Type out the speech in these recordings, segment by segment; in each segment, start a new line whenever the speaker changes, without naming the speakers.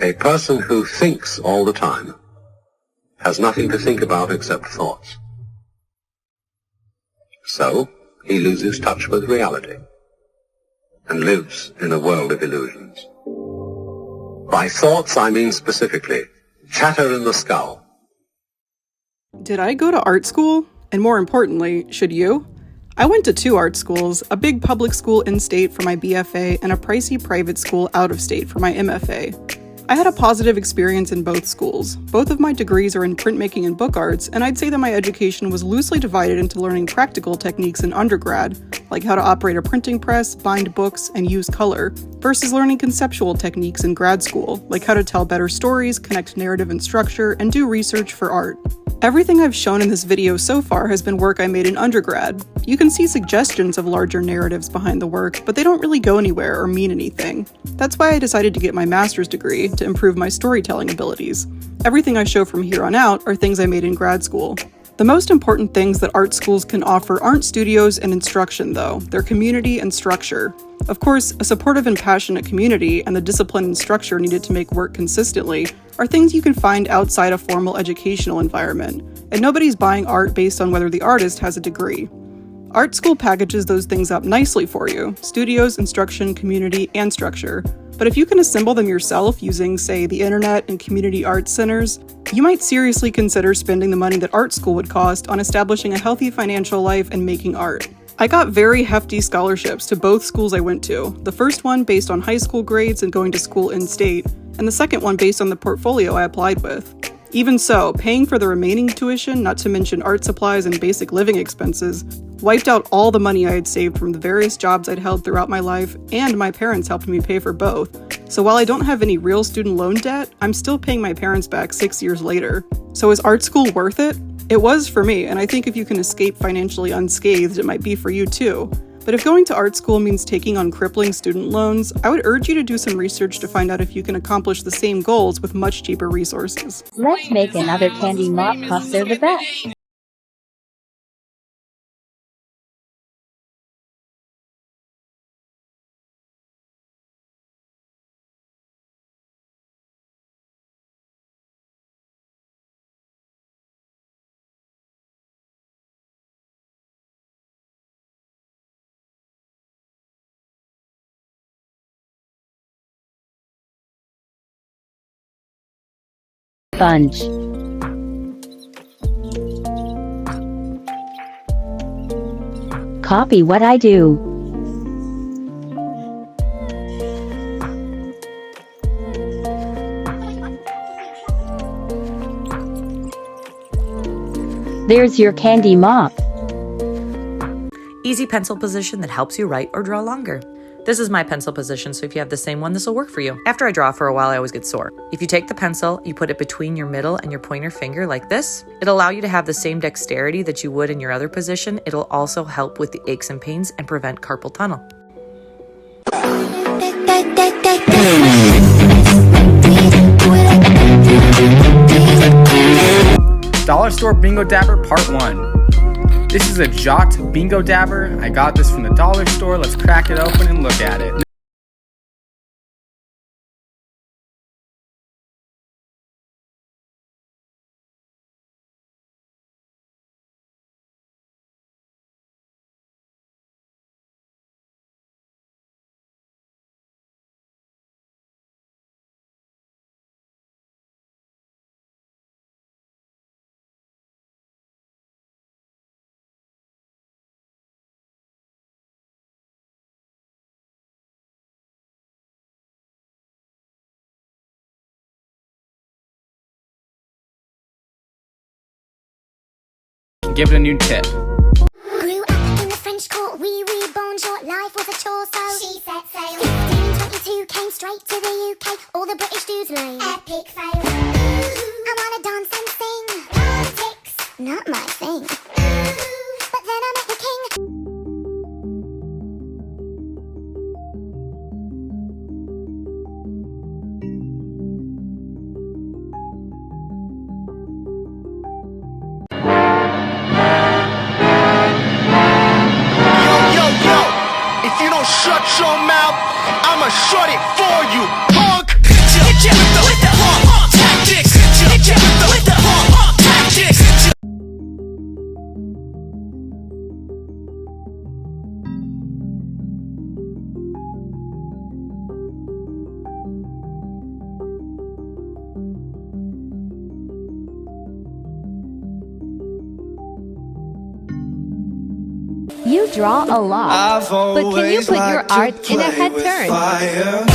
A person who thinks all the time has nothing to think about except thoughts. So, he loses touch with reality and lives in a world of illusions. By thoughts, I mean specifically chatter in the skull.
Did I go to art school? And more importantly, should you? I went to 2 art schools, a big public school in-state for my BFA and a pricey private school out-of-state for my MFA. I had a positive experience in both schools. Both of my degrees are in printmaking and book arts, and I'd say that my education was loosely divided into learning practical techniques in undergrad, like how to operate a printing press, bind books, and use color, versus learning conceptual techniques in grad school, like how to tell better stories, connect narrative and structure, and do research for art. Everything I've shown in this video so far has been work I made in undergrad. You can see suggestions of larger narratives behind the work, but they don't really go anywhere or mean anything. That's why I decided to get my master's degree, to improve my storytelling abilities. Everything I show from here on out are things I made in grad school. The most important things that art schools can offer aren't studios and instruction, though. They're community and structure. Of course, a supportive and passionate community and the discipline and structure needed to make work consistently are things you can find outside a formal educational environment, and nobody's buying art based on whether the artist has a degree. Art school packages those things up nicely for you: studios, instruction, community, and structure. But if you can assemble them yourself using, say, the internet and community arts centers, you might seriously consider spending the money that art school would cost on establishing a healthy financial life and making art. I got very hefty scholarships to both schools I went to, the first one based on high school grades and going to school in-state, and the second one based on the portfolio I applied with. Even so, paying for the remaining tuition, not to mention art supplies and basic living expenses, wiped out all the money I had saved from the various jobs I'd held throughout my life, and my parents helped me pay for both. So while I don't have any real student loan debt, I'm still paying my parents back 6 years later. So is art school worth it? It was for me, and I think if you can escape financially unscathed, it might be for you too. But if going to art school means taking on crippling student loans, I would urge you to do some research to find out if you can accomplish the same goals with much cheaper resources.
Let's make another candy mop cause they're the best. Bunch. Copy what I do. There's your candy mop.
Easy pencil position that helps you write or draw longer. This is my pencil position, so if you have the same one, this will work for you. After I draw for a while, I always get sore. If you take the pencil, you put it between your middle and your pointer finger like this. It'll allow you to have the same dexterity that you would in your other position. It'll also help with the aches and pains and prevent carpal tunnel.
Dollar Store Bingo Dabber Part 1. This is a Jot Bingo Dabber. I got this from the dollar store. Let's crack it open and look at it. Give it a new tip.
Grew up in the French court, wee bonjour, life was a chore, so she set sail. 1522 came straight to the UK, all the British dudes lame. Epic fail. I wanna dance and sing. Politics, not my thing. But then I met the king.
Shut your mouth, I'ma shut it for you, punk! You draw a lot, but can you put your art in a head turn?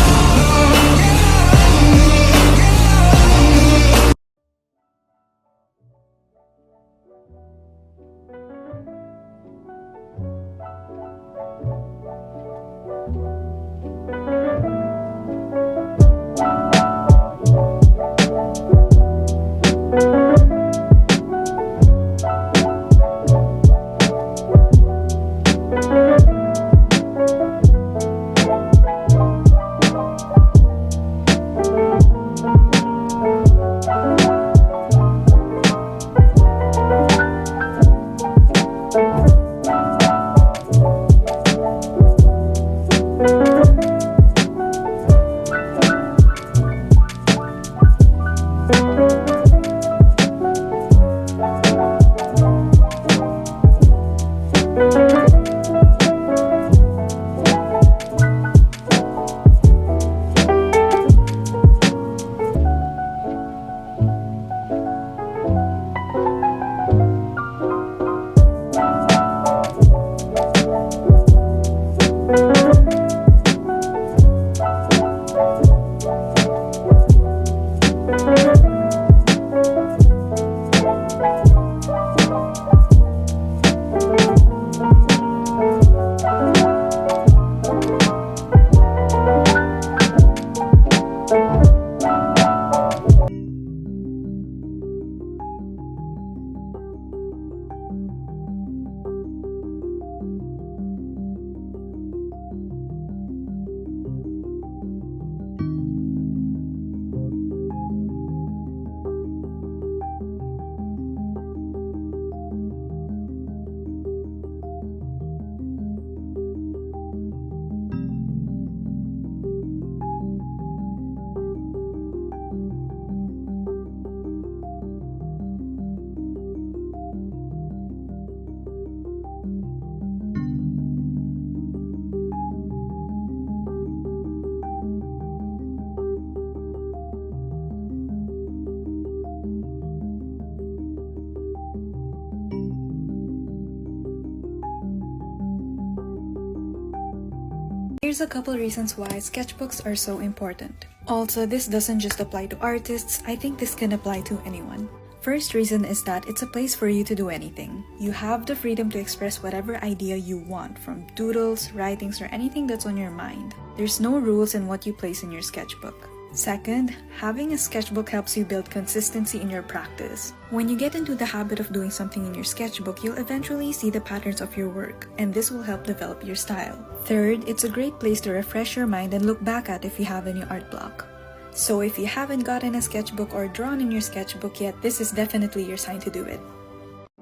Here's a couple reasons why sketchbooks are so important. Also, this doesn't just apply to artists, I think this can apply to anyone. First reason is that it's a place for you to do anything. You have the freedom to express whatever idea you want, from doodles, writings, or anything that's on your mind. There's no rules in what you place in your sketchbook. Second, having a sketchbook helps you build consistency in your practice. When you get into the habit of doing something in your sketchbook, you'll eventually see the patterns of your work, and this will help develop your style. Third, it's a great place to refresh your mind and look back at if you have any art block. So if you haven't gotten a sketchbook or drawn in your sketchbook yet, this is definitely your sign to do it.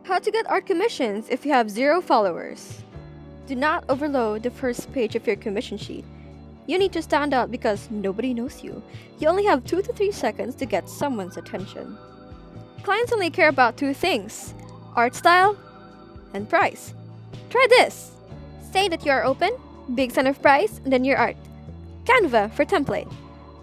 How to get art commissions if you have 0 followers. Do not overload the first page of your commission sheet. You need to stand out because nobody knows you. You only have 2 to 3 seconds to get someone's attention. Clients only care about 2 things: art style and price. Try this. Say that you are open, big sign of price, and then your art. Canva for template.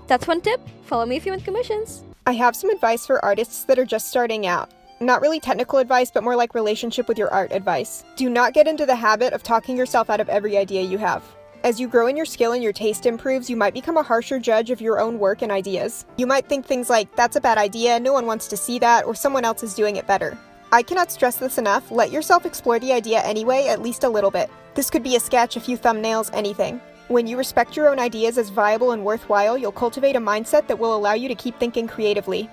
That's one tip. Follow me if you want commissions.
I have some advice for artists that are just starting out. Not really technical advice, but more like relationship with your art advice. Do not get into the habit of talking yourself out of every idea you have. As you grow in your skill and your taste improves, you might become a harsher judge of your own work and ideas. You might think things like, that's a bad idea, no one wants to see that, or someone else is doing it better. I cannot stress this enough, let yourself explore the idea anyway, at least a little bit. This could be a sketch, a few thumbnails, anything. When you respect your own ideas as viable and worthwhile, you'll cultivate a mindset that will allow you to keep thinking creatively.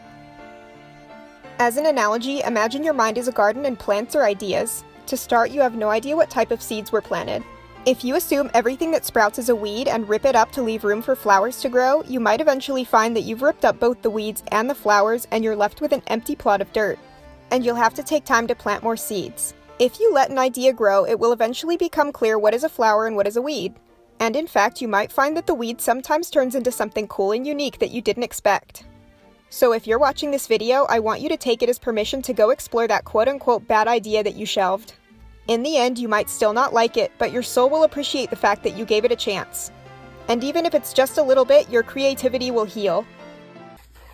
As an analogy, imagine your mind is a garden and plants are ideas. To start, you have no idea what type of seeds were planted. If you assume everything that sprouts is a weed and rip it up to leave room for flowers to grow, you might eventually find that you've ripped up both the weeds and the flowers and you're left with an empty plot of dirt. And you'll have to take time to plant more seeds. If you let an idea grow, it will eventually become clear what is a flower and what is a weed. And in fact, you might find that the weed sometimes turns into something cool and unique that you didn't expect. So if you're watching this video, I want you to take it as permission to go explore that quote-unquote bad idea that you shelved. In the end, you might still not like it, but your soul will appreciate the fact that you gave it a chance. And even if it's just a little bit, your creativity will heal.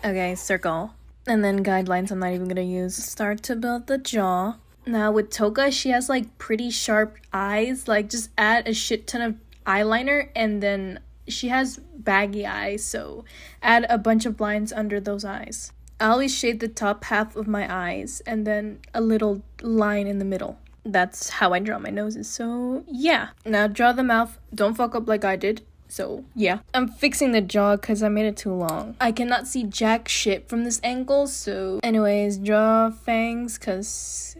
Okay, circle. And then guidelines I'm not even gonna use. Start to build the jaw. Now with Toka, she has like pretty sharp eyes. Like just add a shit ton of eyeliner, and then she has baggy eyes, so add a bunch of lines under those eyes. I always shade the top half of my eyes and then a little line in the middle. That's how I draw my noses, so yeah. Now draw the mouth. Don't fuck up like I did. So yeah. I'm fixing the jaw because I made it too long. I cannot see jack shit from this angle, so anyways, draw fangs because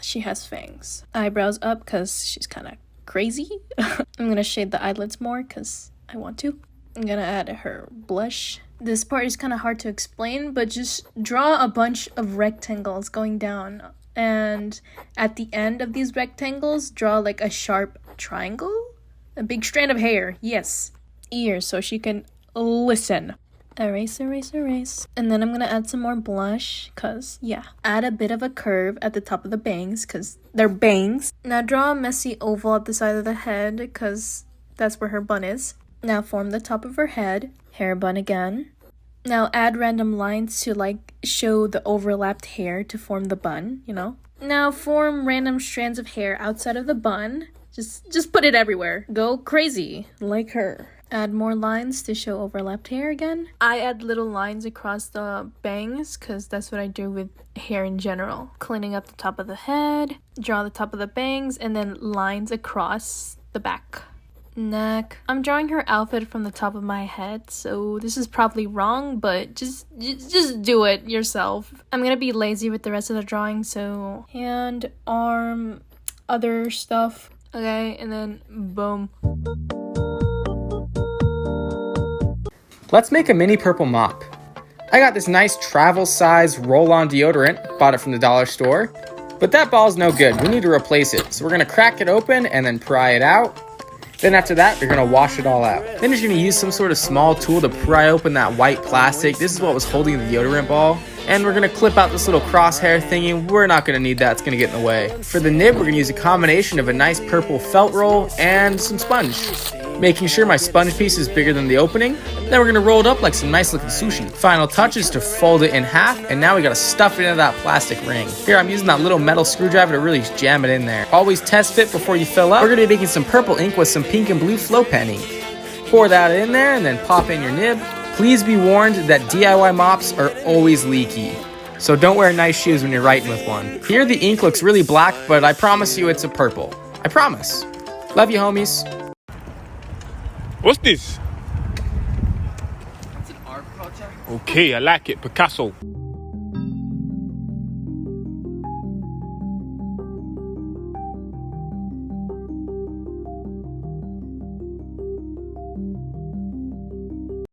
she has fangs. Eyebrows up because she's kind of crazy. I'm gonna shade the eyelids more because I want to. I'm gonna add her blush. This part is kind of hard to explain, but just draw a bunch of rectangles going down. And at the end of these rectangles, draw like a sharp triangle. A big strand of hair, yes. Ears, so she can listen. Erase, erase, erase. And then I'm gonna add some more blush, cause yeah. Add a bit of a curve at the top of the bangs, cause they're bangs. Now draw a messy oval at the side of the head, cause that's where her bun is. Now form the top of her head, hair bun again. Now add random lines to like show the overlapped hair to form the bun, you know. Now form random strands of hair outside of the bun. Just put it everywhere. Go crazy, like her. Add more lines to show overlapped hair again. I add little lines across the bangs because that's what I do with hair in general. Cleaning up the top of the head, draw the top of the bangs, and then lines across the back. Neck. I'm drawing her outfit from the top of my head, so this is probably wrong, but just do it yourself. I'm gonna be lazy with the rest of the drawing, so hand, arm, other stuff. Okay, and then boom.
Let's make a mini purple mop. I got this nice travel size roll-on deodorant, bought it from the dollar store, but that ball's no good. We need to replace it. So we're gonna crack it open and then pry it out. Then after that, you're gonna wash it all out. Then you're gonna use some sort of small tool to pry open that white plastic. This is what was holding the deodorant ball. And we're gonna clip out this little crosshair thingy. We're not gonna need that, it's gonna get in the way. For the nib, we're gonna use a combination of a nice purple felt roll and some sponge. Making sure my sponge piece is bigger than the opening. Then we're gonna roll it up like some nice looking sushi. Final touch is to fold it in half, and now we gotta stuff it into that plastic ring. Here I'm using that little metal screwdriver to really jam it in there. Always test fit before you fill up. We're gonna be making some purple ink with some pink and blue flow pen ink. Pour that in there and then pop in your nib. Please be warned that DIY mops are always leaky, so don't wear nice shoes when you're writing with one. Here the ink looks really black, but I promise you it's a purple. I promise. Love you, homies.
What's this?
It's an art project.
Okay, I like it. Picasso.